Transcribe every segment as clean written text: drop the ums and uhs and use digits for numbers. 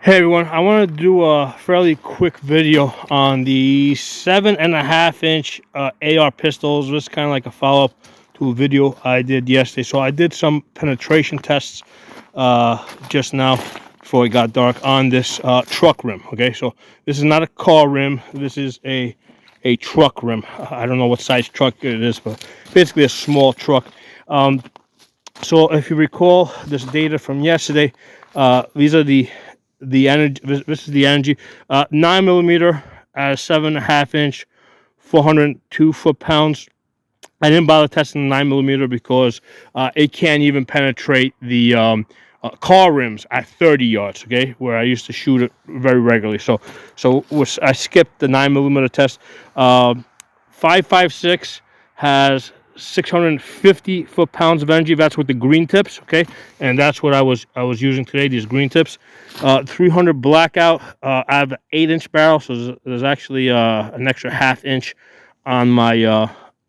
Hey everyone, I want to do a fairly quick video on the 7.5-inch AR pistols. This is kind of like a follow-up to a video I did yesterday. So I did some penetration tests just now before it got dark on this truck rim. Okay, so this is not a car rim. This is a truck rim. I don't know what size truck it is, but basically a small truck. So if you recall this data from yesterday, these are the energy. This is the energy. 9mm at 7.5-inch, 402 foot-pounds. I didn't bother testing the 9mm because it can't even penetrate the car rims at 30 yards. Okay, where I used to shoot it very regularly. So I skipped the 9mm test. 5.56 has 650 foot-pounds of energy. That's with the green tips, okay, and that's what I was using today. These green tips. 300 blackout. I have an 8-inch barrel, so there's actually an extra half-inch on my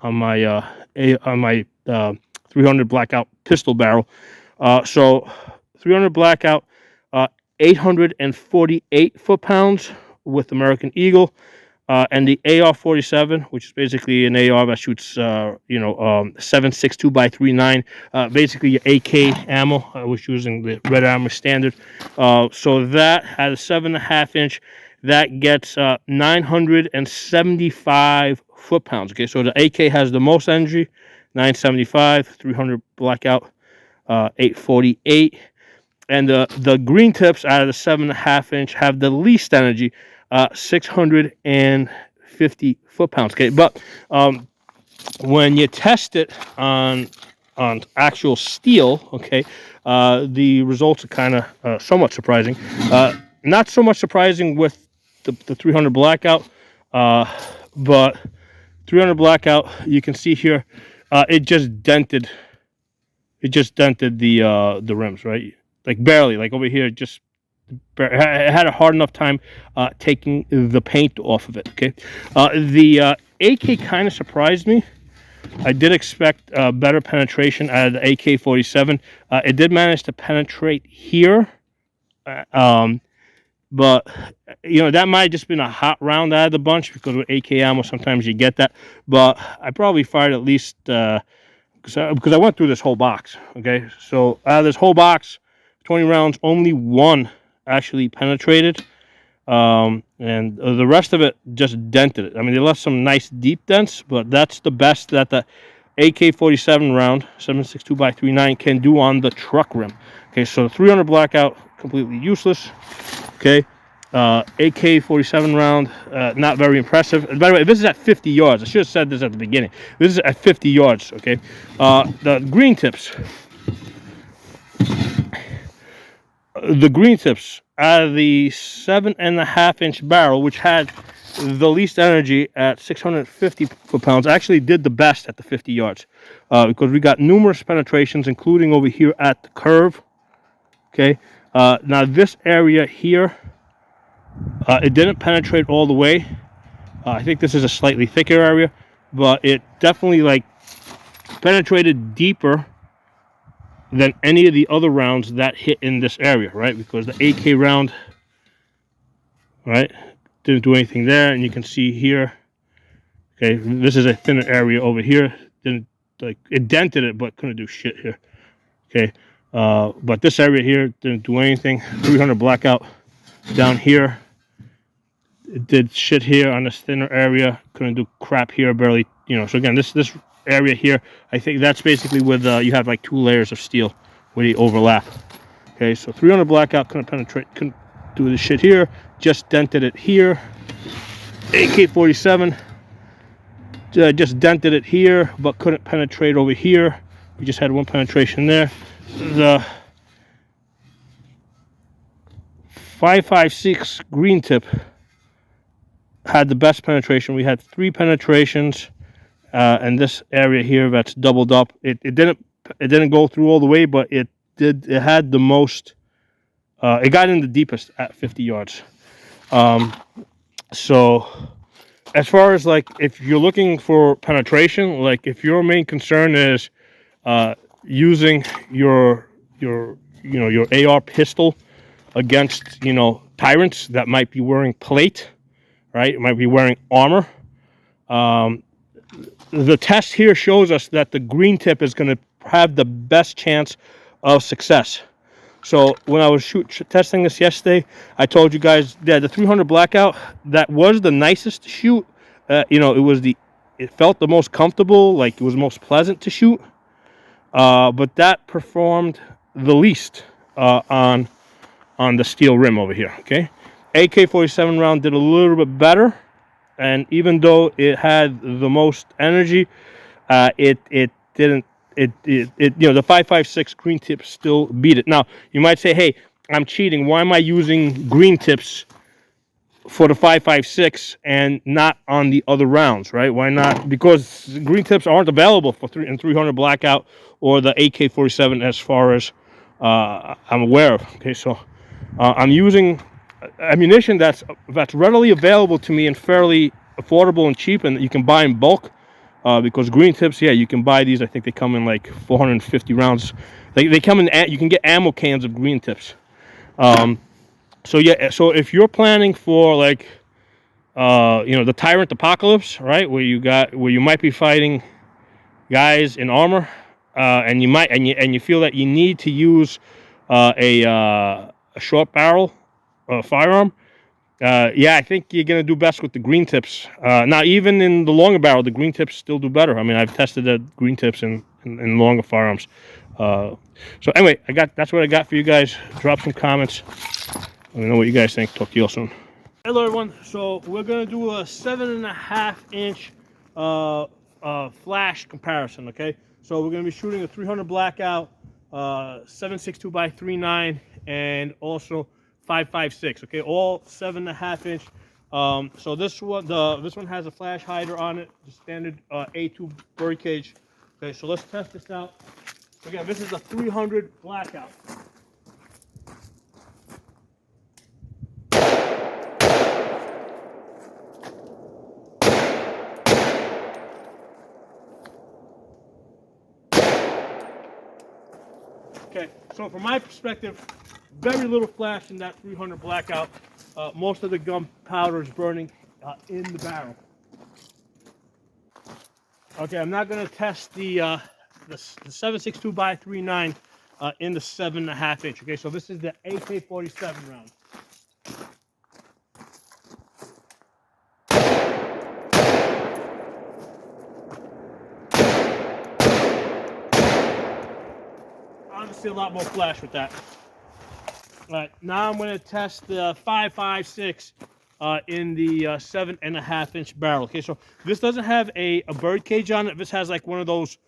300 blackout pistol barrel. So 300 blackout, 848 foot-pounds with American Eagle. And the AR-47, which is basically an AR that shoots, 7.62 by 3.9, basically your AK ammo. I was using the Red Armor Standard. So that at a 7.5-inch, that gets 975 foot-pounds. Okay, so the AK has the most energy, 975, 300 blackout, 848. And the green tips out of the 7.5-inch have the least energy, 650 foot-pounds. Okay, but when you test it on actual steel, okay, the results are kind of somewhat surprising. Not so much surprising with the 300 blackout, but 300 blackout, you can see here, it just dented the rims, right? Like barely, like over here, just it had a hard enough time taking the paint off of it. Okay, the AK kind of surprised me. I did expect better penetration out of the AK-47. It did manage to penetrate here, but that might have just been a hot round out of the bunch, because with AK ammo sometimes you get that. But I probably fired at least because I went through this whole box. Okay, so out of this whole box, 20 rounds, only one actually penetrated, and the rest of it just dented it. I mean, they left some nice deep dents, but that's the best that the AK-47 round 7.62 by 3.9 can do on the truck rim. Okay, so 300 blackout, completely useless. Okay, AK-47 round, not very impressive. And by the way, this is at 50 yards. I should have said this at the beginning. This is at 50 yards. Okay, the green tips. The green tips out of the 7.5-inch barrel, which had the least energy at 650 foot-pounds, actually did the best at the 50 yards, because we got numerous penetrations, including over here at the curve. Okay, now this area here, it didn't penetrate all the way. I think this is a slightly thicker area, but it definitely penetrated deeper than any of the other rounds that hit in this area, right? Because the AK round, right, didn't do anything there, and you can see here, okay, this is a thinner area over here. Didn't, it dented it, but couldn't do shit here. Okay, but this area here didn't do anything. 300 blackout down here, it did shit here on this thinner area. Couldn't do crap here, barely. So again, this area here, I think that's basically with you have like 2 layers of steel where they overlap. Okay, so 300 blackout, couldn't penetrate, couldn't do this shit here, just dented it here. AK-47 just dented it here, but couldn't penetrate over here. We just had one penetration there. The 5.56 green tip had the best penetration. We had 3 penetrations. And this area here that's doubled up, it didn't go through all the way, but it had the most, it got in the deepest at 50 yards. So as far as if you're looking for penetration, if your main concern is using your AR pistol against, you know, tyrants that might be wearing plate, right? Might be wearing armor. The test here shows us that the green tip is going to have the best chance of success. So when I was testing this yesterday, I told you guys that the 300 blackout, that was the nicest to shoot. You know, it felt the most comfortable, like it was most pleasant to shoot. But that performed the least on the steel rim over here. Okay, AK-47 round did a little bit better, and even though it had the most energy, it didn't. You know, the 5.56 green tips still beat it. Now you might say, hey, I'm cheating. Why am I using green tips for the 5.56 and not on the other rounds, right? Why not? Because green tips aren't available for 300 blackout or the AK-47 as far as I'm aware of. Okay, so I'm using ammunition that's readily available to me and fairly affordable and cheap, and that you can buy in bulk. Because green tips, yeah, you can buy these. I think they come in like 450 rounds. They come in. You can get ammo cans of green tips. So yeah, so if you're planning for like, you know, the tyrant apocalypse, right, where you might be fighting guys in armor, and you feel that you need to use a short barrel firearm. Yeah, I think you're gonna do best with the green tips. Now, even in the longer barrel, the green tips still do better. I mean, I've tested the green tips in longer firearms. So anyway, that's what I got for you guys. Drop some comments. Let me know what you guys think. Talk to you all soon. Hello, everyone. So we're gonna do a 7.5-inch flash comparison. Okay, so we're gonna be shooting a 300 blackout, 7.62 by 3.9, and also 5.56. Okay, all 7.5-inch. So this one has a flash hider on it, the standard A2 bird cage. Okay, so let's test this out. Again, this is a 300 blackout. Okay, so from my perspective, very little flash in that 300 blackout. Most of the gunpowder is burning in the barrel. Okay, I'm not going to test the 7.62 by 3.9 in the 7.5-inch. Okay, so this is the AK-47 round. Obviously, a lot more flash with that. All right, now I'm going to test the 5.56 in the 7.5-inch barrel. Okay, so this doesn't have a bird cage on it. This has like one of those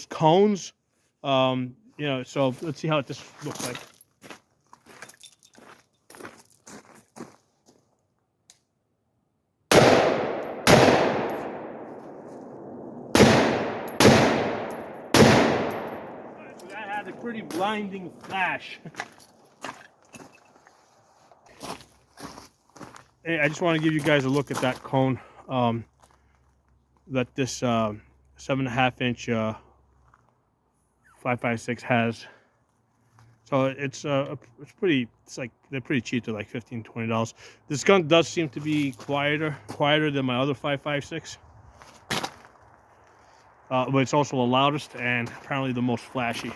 cones. You know, so let's see how this looks like. All right, so that had a pretty blinding flash. Hey, I just want to give you guys a look at that cone that this 7.5-inch 5.56 has. So it's pretty. It's like they're pretty cheap. They're like $15, $20. This gun does seem to be quieter than my other 5.56, but it's also the loudest and apparently the most flashy.